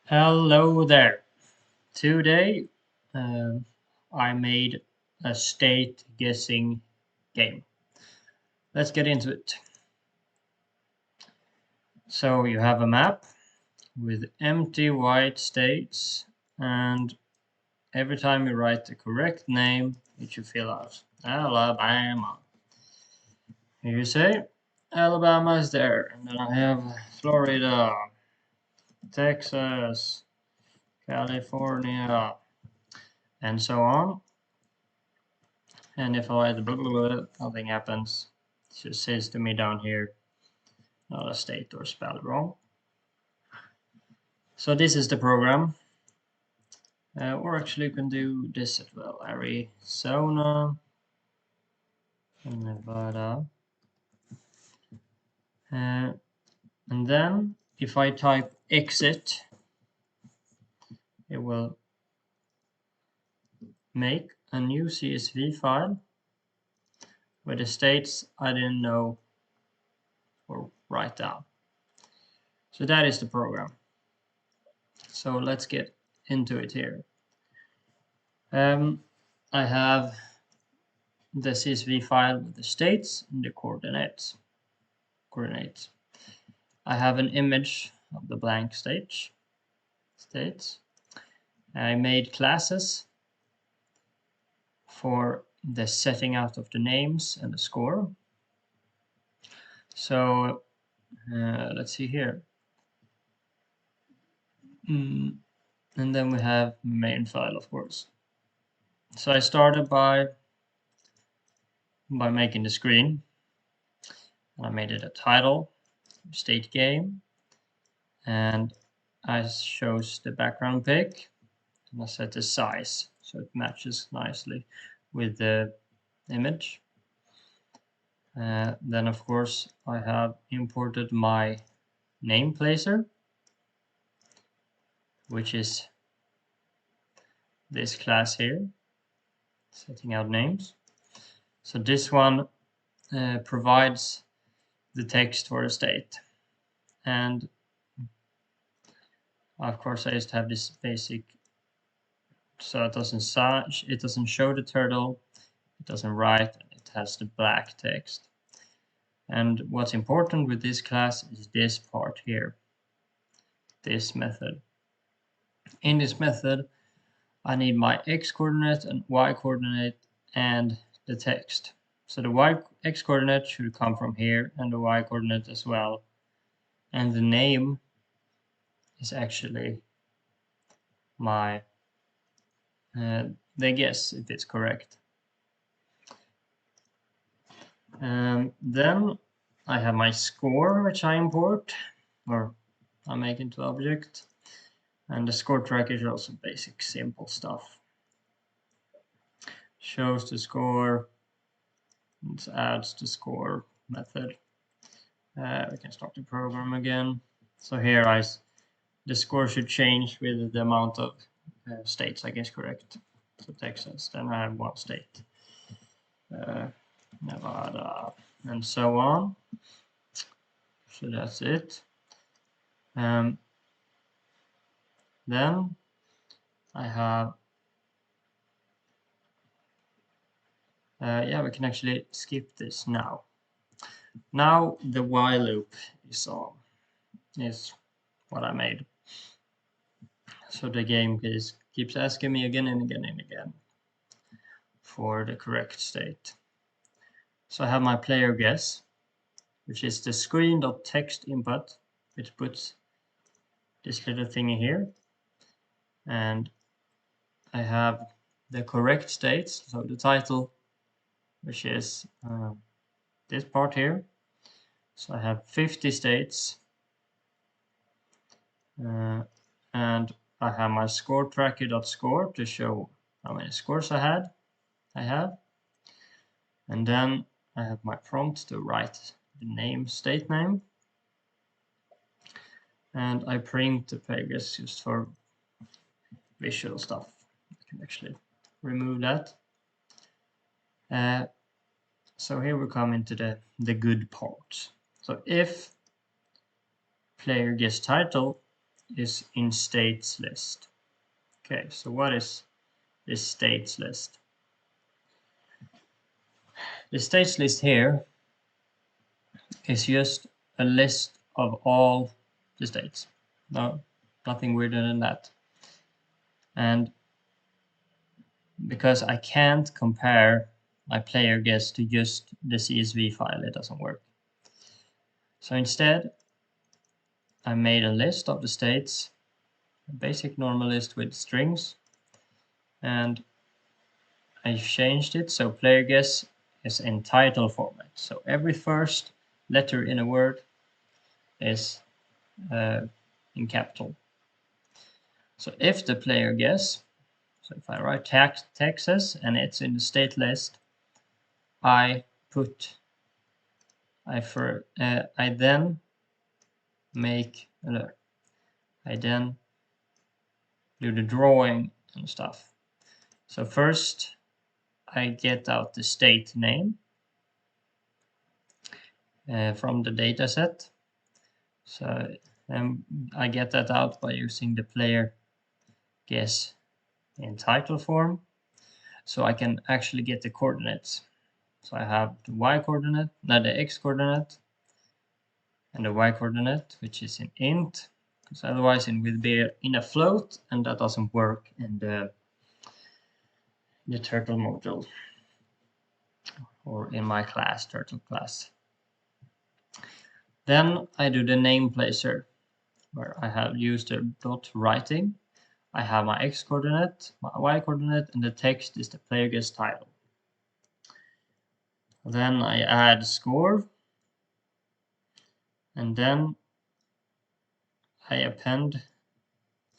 Hello there. Today I made a state guessing game. Let's get into it. So you have a map with empty white states, and every time you write the correct name, it should fill out. Alabama. Here you say Alabama is there, and then I have Florida, Texas, California, and so on. And if I write blah, blah, blah, nothing happens. It just says to me down here, not a state or spelled wrong. So this is the program. Or actually you can do this as well. Arizona, Nevada. And then if I type exit, it will make a new CSV file with the states I didn't know or write down. So that is the program. So let's get into it here. I have the CSV file with the states and the coordinates. I have an image of the blank states. I made classes for the setting out of the names and the score. So let's see here. And then we have main file, of course. So I started by making the screen. I made it a title, state game, and I chose the background pic, and I set the size so it matches nicely with the image. Then of course I have imported my name placer, which is this class here, setting out names. So this one provides the text for a state, and of course I just have this basic, so it doesn't show the turtle, it doesn't write, it has the black text. And what's important with this class is this part here, this method. In this method I need my x coordinate and y coordinate and the text. So the x coordinate should come from here and the y coordinate as well. And the name is actually my the guess if it's correct. Then I have my score, which I import or I make into object, and the score tracker is also basic simple stuff. Shows the score, it adds the score method. We can start the program again. So here the score should change with the amount of states I guess correct. So Texas, then I have one state, Nevada, and so on. So that's it. Then I have yeah, we can actually skip this now. Now the while loop is what I made. So the game keeps asking me again and again and again for the correct state. So I have my player guess, which is the screen.text input, which puts this little thing in here. And I have the correct states, so the title, which is this part here. So I have 50 states. And I have my score tracker.score to show how many scores I have. And then I have my prompt to write the state name. And I print the pages just for visual stuff. I can actually remove that. So here we come into the good part. So if player guess title is in states list. Okay, so what is this states list? The states list here is just a list of all the states. No, nothing weirder than that. And because I can't compare my player guess to just the CSV file, it doesn't work. So instead, I made a list of the states, a basic normal list with strings, and I changed it so player guess is in title format. So every first letter in a word is in capital. So if the player guess, so if I write Texas and it's in the state list, I then make I then do the drawing and stuff. So first I get out the state name from the data set. So I get that out by using the player guess in title form. So I can actually get the coordinates. So I have the y coordinate, not the x coordinate, and the y coordinate, which is in int, because otherwise it will be in a float, and that doesn't work in the turtle module, or in my class, turtle class. Then I do the name placer, where I have used the dot writing. I have my x coordinate, my y coordinate, and the text is the player guess title. Then I add score, and then I append.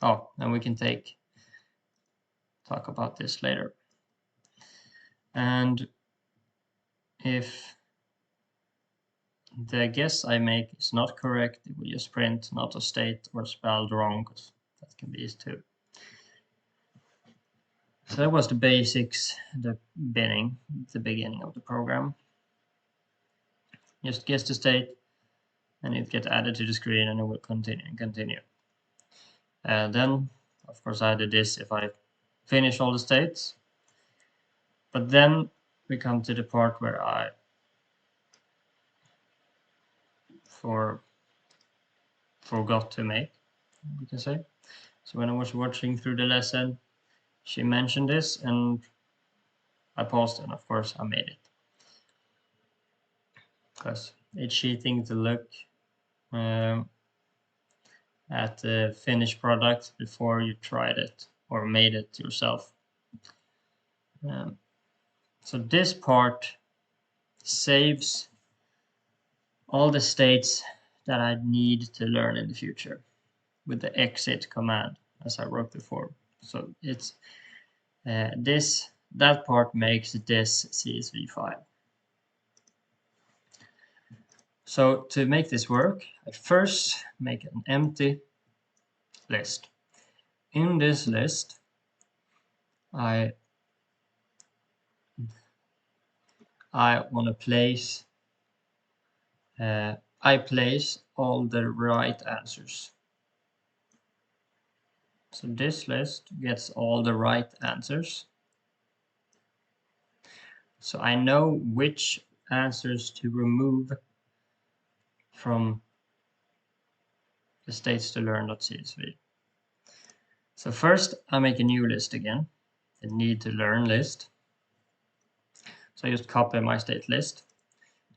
Oh, and we can talk about this later. And if the guess I make is not correct, it will just print not a state or spelled wrong, because that can be used too. So that was the basics, the beginning of the program. Just guess the state, and it gets added to the screen, and it will continue and continue. Then, of course, I did this if I finish all the states. But then we come to the part where I forgot to make, you can say. So when I was watching through the lesson, she mentioned this, and I paused, and of course I made it. Because it's cheating to look at the finished product before you tried it or made it yourself. So this part saves all the states that I need to learn in the future with the exit command, as I wrote before. So it's that part makes this CSV file. So to make this work, I first make an empty list. In this list, I want to place I place all the right answers. So this list gets all the right answers. So I know which answers to remove from the states to learn.csv. So first I make a new list again, the need to learn list. So I just copy my state list.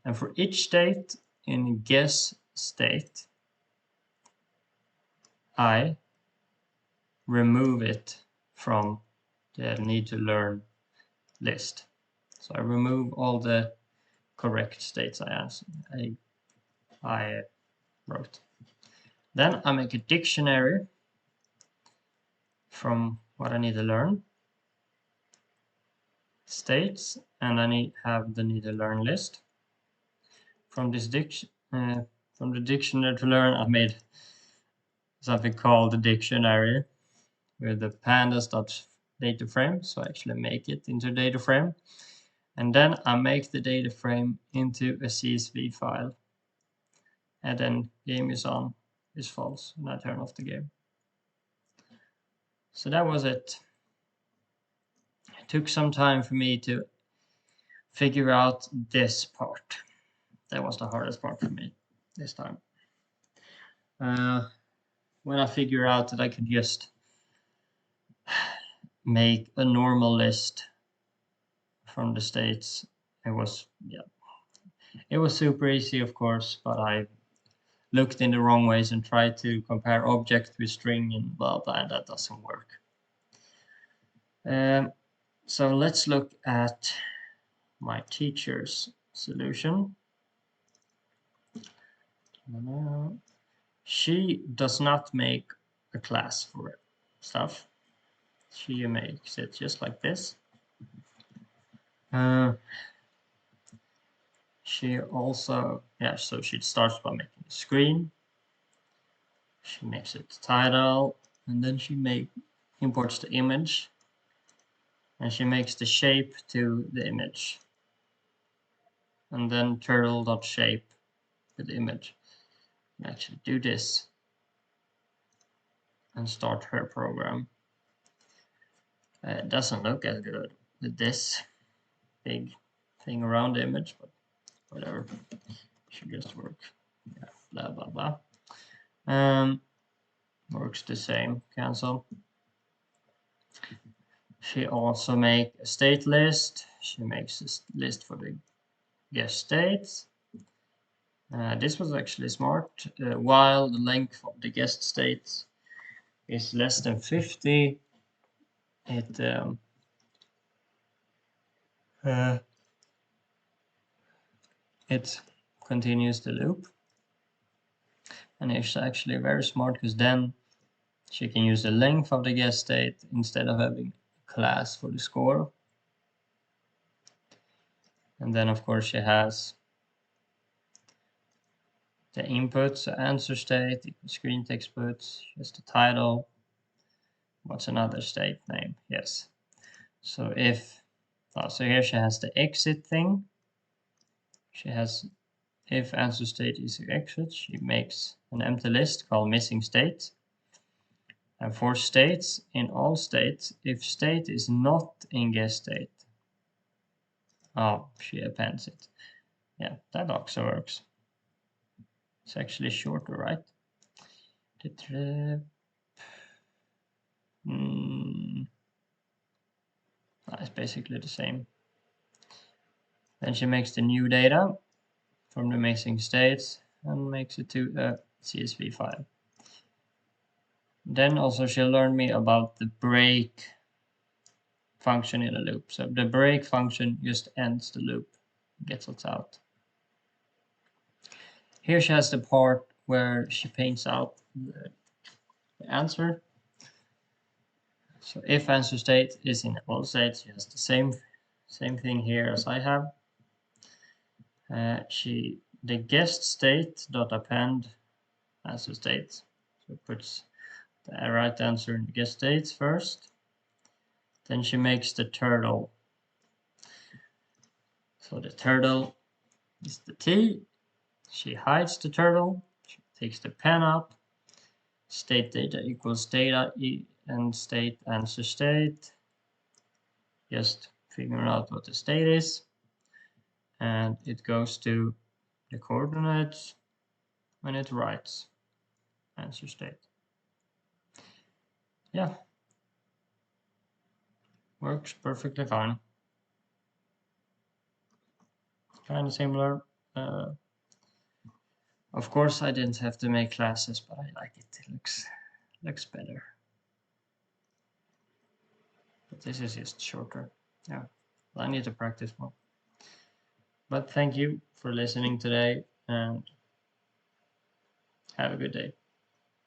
And for each state in guess state, I remove it from the need to learn list. So I remove all the correct states I wrote. Then I make a dictionary from what I need to learn states, and I have the need to learn list. From this from the dictionary to learn, I made something called the dictionary with the pandas.data frame. So I actually make it into data frame, and then I make the data frame into a CSV file, and then game is on is false, and I turn off the game. So that was it. It took some time for me to figure out this part. That was the hardest part for me this time. When I figured out that I could just make a normal list from the states, it was super easy, of course, but I looked in the wrong ways and tried to compare object with string and blah blah, and that doesn't work. So let's look at my teacher's solution. She does not make a class for stuff. She makes it just like this. She also, so she starts by making a screen. She makes it title, and then she imports the image, and she makes the shape to the image, and then turtle.shape with the image. And actually do this and start her program. It doesn't look as good with this big thing around the image, but whatever. Should just work. Yeah, blah blah blah. Works the same. Cancel. She also makes a state list. She makes a list for the guest states. This was actually smart. While the length of the guest states is less than 50, it continues the loop. And it's actually very smart because then she can use the length of the guest state instead of having a class for the score. And then of course she has the inputs, so answer state, screen text puts, just the title. What's another state name? Yes. So so here she has the exit thing. She has, if answer state is exit, she makes an empty list called missing state. And for states, in all states, if state is not in guest state, she appends it. Yeah, that also works. It's actually shorter, right? It's basically the same. Then she makes the new data from the missing states and makes it to a CSV file. Then also she'll learn me about the break function in a loop. So the break function just ends the loop, gets us out. Here she has the part where she paints out the answer. So if answer state is in all states, she has the same thing here as I have. The guest state dot append answer state. So it puts the right answer in the guest states first. Then she makes the turtle. So the turtle is the T. She hides the turtle. She takes the pen up. State data equals data and state answer state. Just figuring out what the state is. And it goes to the coordinates when it writes answer state. Yeah. Works perfectly fine. Kind of similar. Of course, I didn't have to make classes, but I like it. It looks better. But this is just shorter. Yeah, I need to practice more. But thank you for listening today, and have a good day.